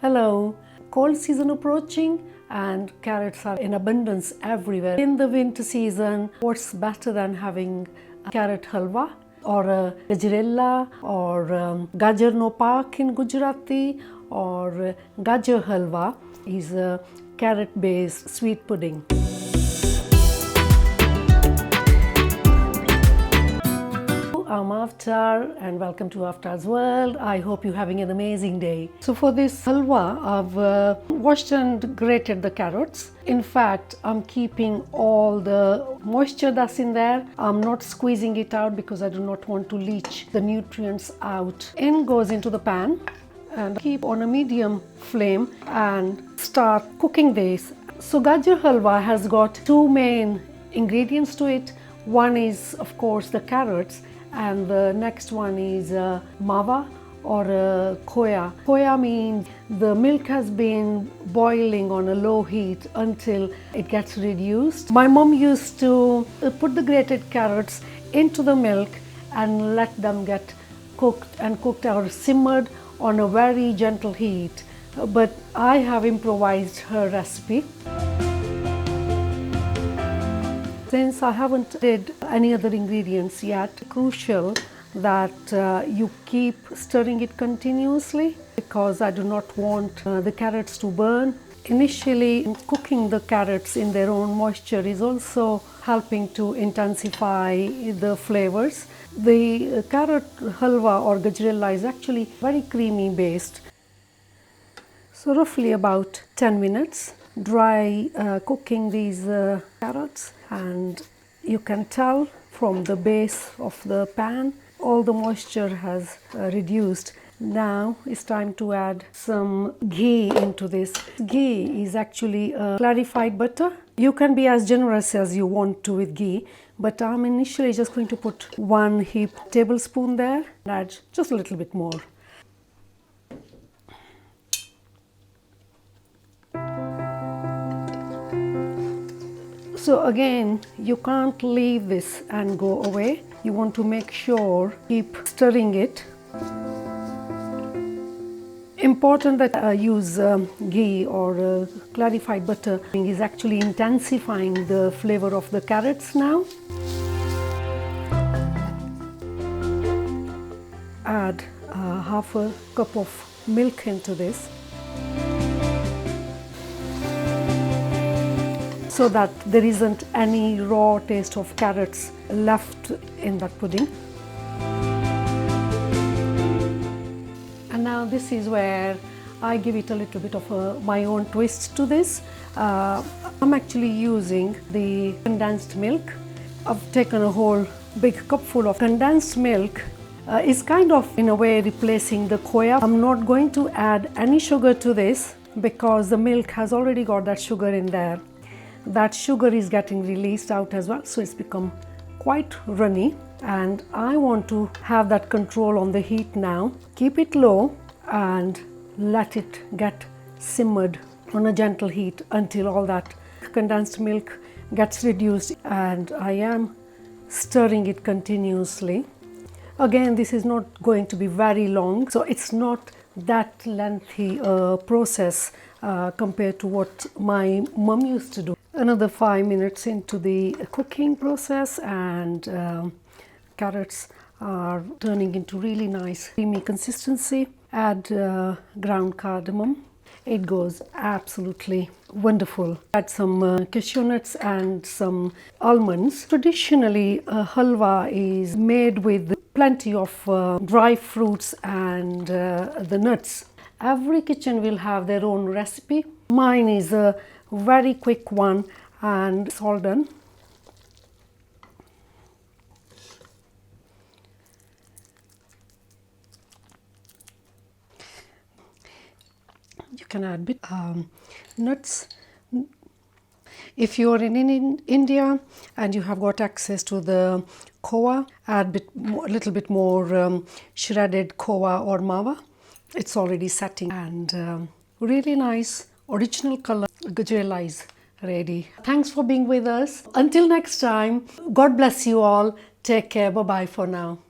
Hello. Cold season approaching and carrots are in abundance everywhere. In the winter season, what's better than having a carrot halwa or a gajrela or gajar no pak in Gujarati or Gajar Halwa is a carrot based sweet pudding. I'm Avtaar and welcome to Avtaars world. I hope you're having an amazing day. So for this halwa, I've washed and grated the carrots. In fact, I'm keeping all the moisture that's in there. I'm not squeezing it out because I do not want to leach the nutrients out. In goes into the pan and keep on a medium flame and start cooking this. So Gajar Halwa has got two main ingredients to it. One is of course the carrots, and the next one is mawa or khoya. Khoya means the milk has been boiling on a low heat until it gets reduced. My mom used to put the grated carrots into the milk and let them get cooked or simmered on a very gentle heat. But I have improvised her recipe. Since I haven't did any other ingredients yet, crucial that you keep stirring it continuously because I do not want the carrots to burn. Initially, cooking the carrots in their own moisture is also helping to intensify the flavors. The carrot halwa or gajrela is actually very creamy based. So roughly about 10 minutes dry cooking these carrots, and you can tell from the base of the pan all the moisture has reduced. Now it's time to add some ghee into this. Ghee is actually clarified butter. You can be as generous as you want to with ghee, but I'm initially just going to put 1 heaped tablespoon there and add just a little bit more. So again, you can't leave this and go away. You want to make sure, keep stirring it. Important that I use ghee or clarified butter is actually intensifying the flavor of the carrots now. Add half a cup of milk into this, so that there isn't any raw taste of carrots left in that pudding. And now this is where I give it a little bit of my own twist to this. I'm actually using the condensed milk. I've taken a whole big cupful of condensed milk. It's kind of in a way replacing the khoya. I'm not going to add any sugar to this because the milk has already got that sugar in there. That sugar is getting released out as well, so it's become quite runny, and I want to have that control on the heat now. Keep it low and let it get simmered on a gentle heat until all that condensed milk gets reduced, and I am stirring it continuously. Again, this is not going to be very long, so it's not that lengthy process compared to what my mom used to do. Another 5 minutes into the cooking process, and carrots are turning into really nice creamy consistency. Add ground cardamom. It goes absolutely wonderful. Add some cashew nuts and some almonds. Traditionally, halwa is made with plenty of dry fruits and the nuts. Every kitchen will have their own recipe. Mine is a very quick one and it's all done. You can add bit nuts. If you are in India and you have got access to the khoa, add a little bit more shredded khoa or mawa. It's already setting, and really nice original color gajrela is ready. Thanks for being with us. Until next time, God bless you all. Take care. Bye bye for now.